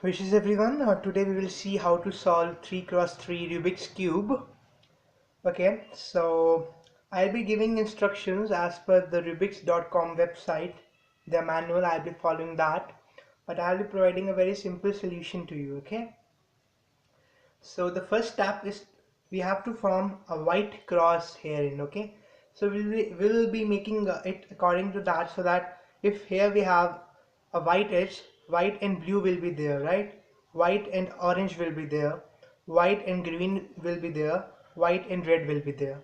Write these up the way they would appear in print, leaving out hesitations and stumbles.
Wishes everyone. Today we will see how to solve 3x3 Rubik's Cube. Okay, so I'll be giving instructions as per the Rubiks.com website. The manual, I'll be following that. But I'll be providing a very simple solution to you. Okay, so the first step is we have to form a white cross herein. Okay, so we'll be making it according to that, so that if here we have a white edge, white and blue will be there, right? White and orange will be there, white and green will be there, white and red will be there.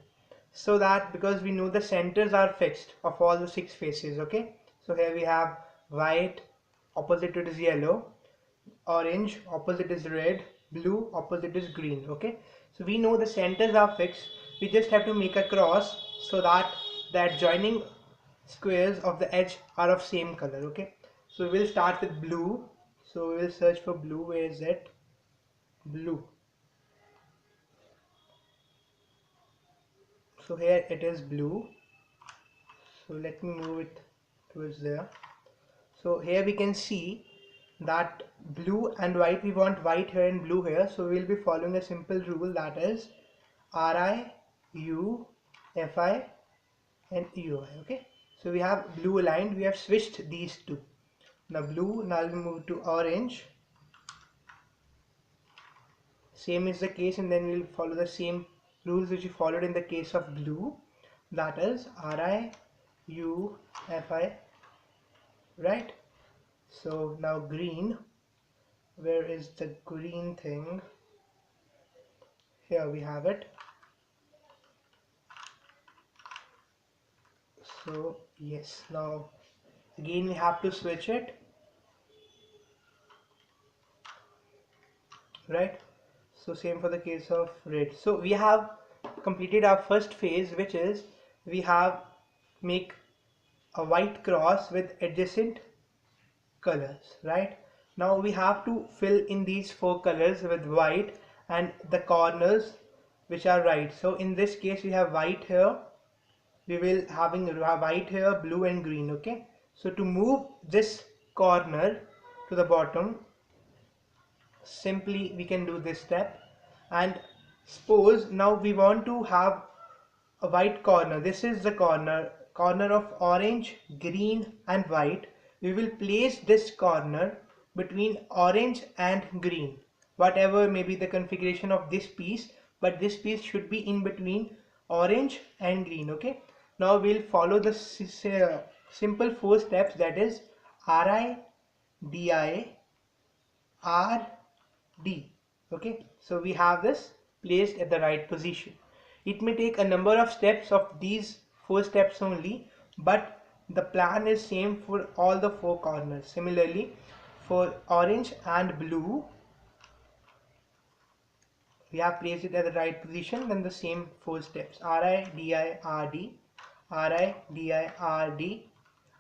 So that because we know the centers are fixed of all the six faces. Okay, so here we have white, opposite it is yellow, orange, opposite is red, blue, opposite is green. Okay, so we know the centers are fixed. We just have to make a cross so that the adjoining squares of the edge are of same color. Okay, so we'll start with blue. So we'll search for blue. Where is it? Blue. So here it is blue. So let me move it towards there. So here we can see that blue and white, we want white here and blue here, so we'll be following a simple rule, that is RI, U, FI and UI. Okay, so we have blue aligned, we have switched these two. Now blue, now we move to orange, same is the case, and then we'll follow the same rules which we followed in the case of blue, that is RI, U, FI, right? So now green, where is the green thing? Here we have it. So yes, now again we have to switch it, right? So same for the case of red. So we have completed our first phase, which is we have make a white cross with adjacent colors, right? Now we have to fill in these four colors with white and the corners which are right. So in this case we have white here, we will having white here, blue and green. Okay, so to move this corner to the bottom, simply we can do this step. And suppose now we want to have a white corner. This is the corner of orange, green and white. We will place this corner between orange and green, whatever may be the configuration of this piece, but this piece should be in between orange and green. Okay, now we'll follow the simple four steps, that is RI, DI, RD. Okay, so we have this placed at the right position. It may take a number of steps of these four steps only, but the plan is same for all the four corners. Similarly, for orange and blue, we have placed it at the right position, then the same four steps RI, DI, RD, RI, DI, RD,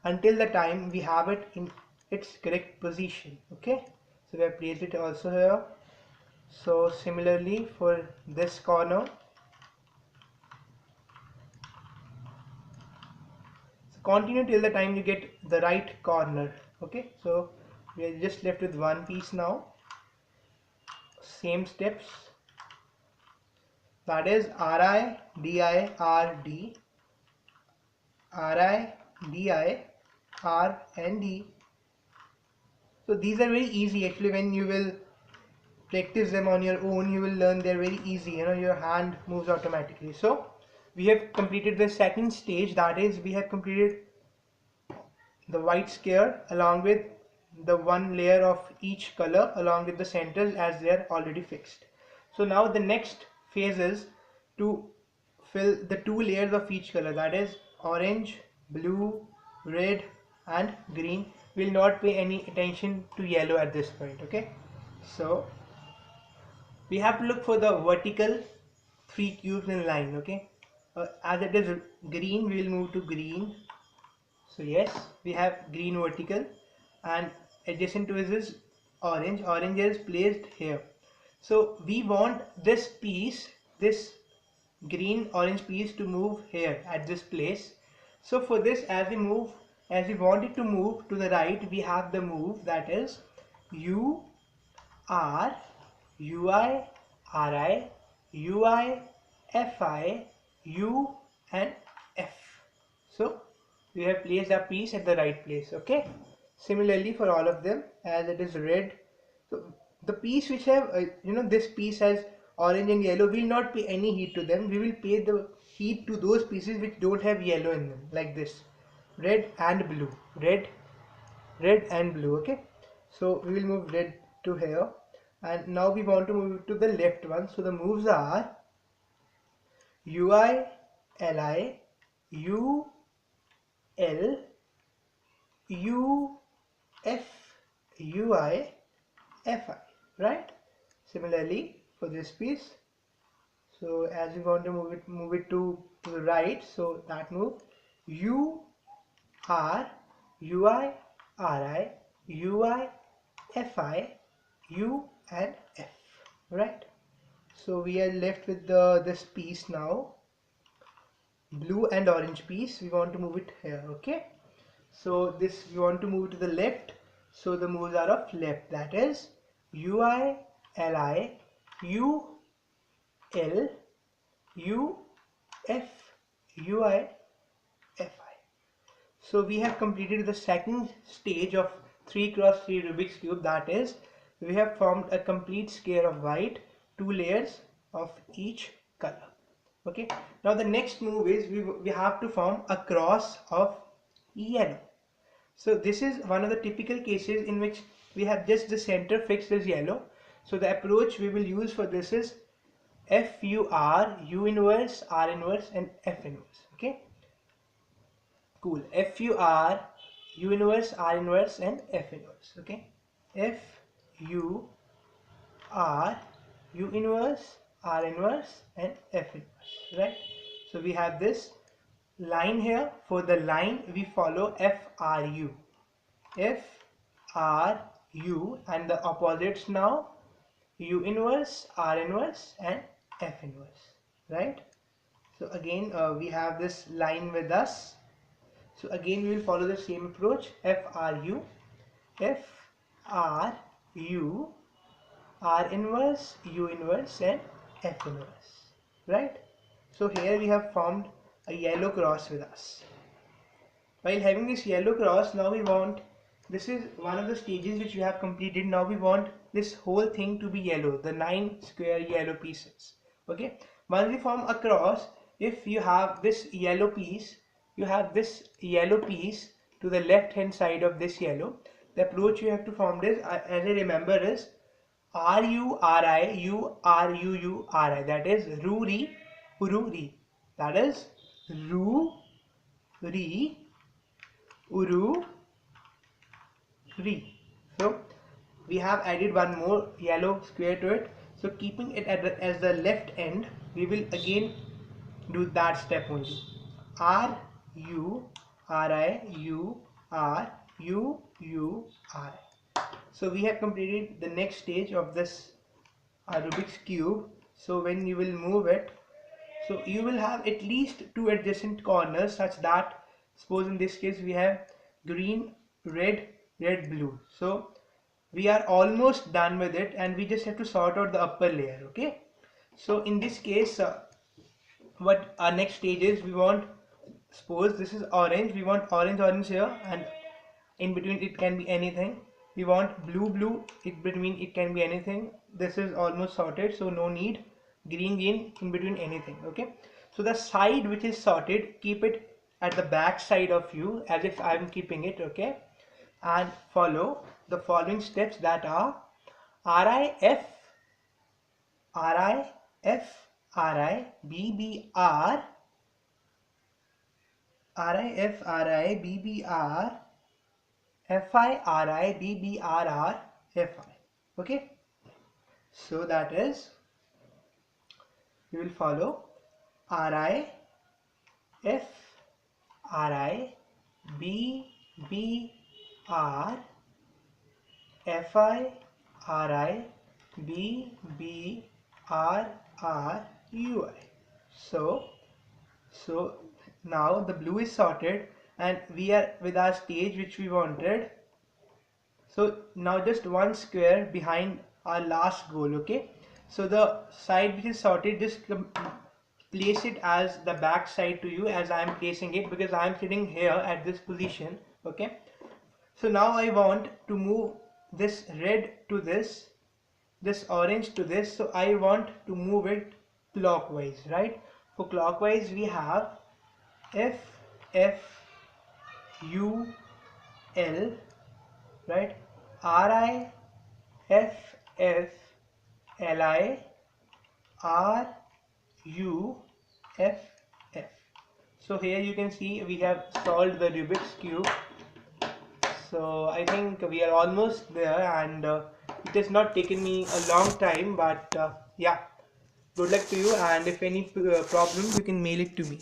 until the time we have it in its correct position. Okay, so we have placed it also here. So similarly for this corner, so continue till the time you get the right corner. Okay, so we are just left with one piece now. Same steps, that is RI, DI, RD, RI, DI, R and D. So these are very easy actually. When you will practice them on your own, you will learn they're very easy. Your hand moves automatically. So we have completed the second stage, that is we have completed the white square along with the one layer of each color along with the centers as they are already fixed. So now the next phase is to fill the two layers of each color, that is orange, blue, red and green. Will not pay any attention to yellow at this point. Okay, so we have to look for the vertical three cubes in line. Okay, as it is green, we will move to green. So yes, we have green vertical, and adjacent to it is orange. Orange is placed here. So we want this piece, this green orange piece, to move here at this place. So for this, as we want it to move to the right, we have the move, that is U, R, UI, RI, UI, FI, U and F. So we have placed our piece at the right place. Okay. Similarly for all of them, as it is red. So the piece which have, this piece has orange and yellow, will not pay any heat to them. We will pay the heat to those pieces which don't have yellow in them, like this. Red and blue. Red and blue. Okay. So we will move red to here. And now we want to move it to the left one. So the moves are UI, LI, U, L, U, F, UI, Fi, right? Similarly for this piece, so as we want to move it to the right, so that move U, R, UI, RI, UI, Fi, U and F, right? So we are left with this piece now, blue and orange piece. We want to move it here. Okay, so this we want to move to the left, so the moves are of left, that is UI, LI, U, L, U, F, UI, Fi. So we have completed the second stage of 3x3 Rubik's Cube, that is we have formed a complete square of white, two layers of each color. Okay, now the next move is we have to form a cross of yellow. So this is one of the typical cases in which we have just the center fixed as yellow. So the approach we will use for this is FUR, U inverse, R inverse and F inverse. Okay, cool. FUR, U inverse, R inverse and F inverse. Okay, FUR, U inverse, R inverse and F inverse, right? So we have this line here. For the line we follow FRU, FRU, and the opposites now U inverse, R inverse and F inverse, right? So again we have this line with us. So again we will follow the same approach, FRU, FRU, R inverse, U inverse and F inverse, right? So here we have formed a yellow cross with us. While having this yellow cross, now we want, this is one of the stages which we have completed. Now we want this whole thing to be yellow, the 9 square yellow pieces. Okay, once we form a cross, if you have this yellow piece, you have this yellow piece to the left hand side of this yellow, the approach you have to form is, as I remember, is RURI, that is Ru-Ri, Uru-Ri, that is Ru-Ri, Uru, Ri. So we have added one more yellow square to it. So keeping it at as the left end, we will again do that step only. R, U, R, I, U, R, U, U, R. So we have completed the next stage of this Rubik's Cube. So when you will move it, so you will have at least two adjacent corners, such that, suppose in this case we have green, red, red, blue. So we are almost done with it and we just have to sort out the upper layer. Okay, so in this case what our next stage is, we want, suppose this is orange, we want orange here, and in between it can be anything. We want blue, in between it can be anything. This is almost sorted, so no need. Green, in between anything. Okay, so the side which is sorted, keep it at the back side of you, as if I am keeping it. Okay, and follow the following steps, that are RIF, RI, BBR, RIF, RI, BBR, FI, RI, BBRR, FI. Okay, so that is, we will follow RI, F, RI, BBR, FI, RI, BBRR, UI. So now the blue is sorted and we are with our stage which we wanted. So now just one square behind our last goal. Okay, so the side which is sorted, just place it as the back side to you as I am placing it, because I am sitting here at this position. Okay, so now I want to move this red to this orange to this, so I want to move it clockwise, right? For clockwise we have F F U L, right? R I F F L I R U F F. So here you can see we have solved the Rubik's Cube. So I think we are almost there, and it has not taken me a long time, but yeah, good luck to you, and if any problem you can mail it to me.